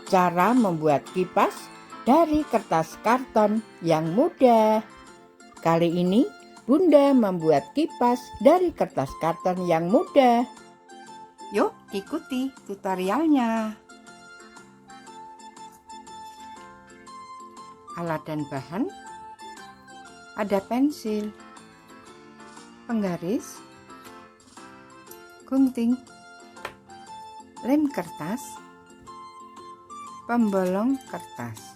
Cara membuat kipas dari kertas karton yang mudah. Kali ini Bunda membuat kipas dari kertas karton yang mudah. Yuk ikuti tutorialnya. Alat dan bahan: ada pensil, penggaris, gunting, lem kertas, pembolong kertas.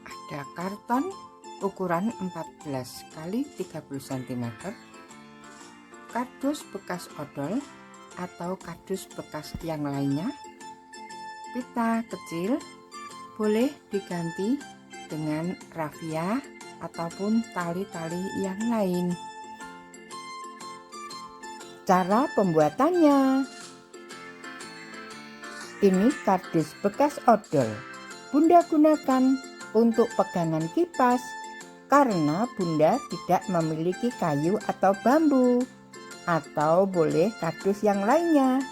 Ada karton ukuran 14 x 30 cm, kardus bekas odol atau kardus bekas yang lainnya, pita kecil, boleh diganti dengan rafia ataupun tali-tali yang lain. Cara pembuatannya. Ini kardus bekas odol. Bunda gunakan untuk pegangan kipas karena Bunda tidak memiliki kayu atau bambu, atau boleh kardus yang lainnya.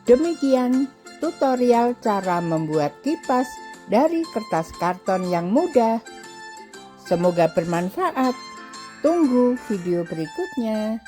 Demikian tutorial cara membuat kipas dari kertas karton yang mudah. Semoga bermanfaat. Tunggu video berikutnya.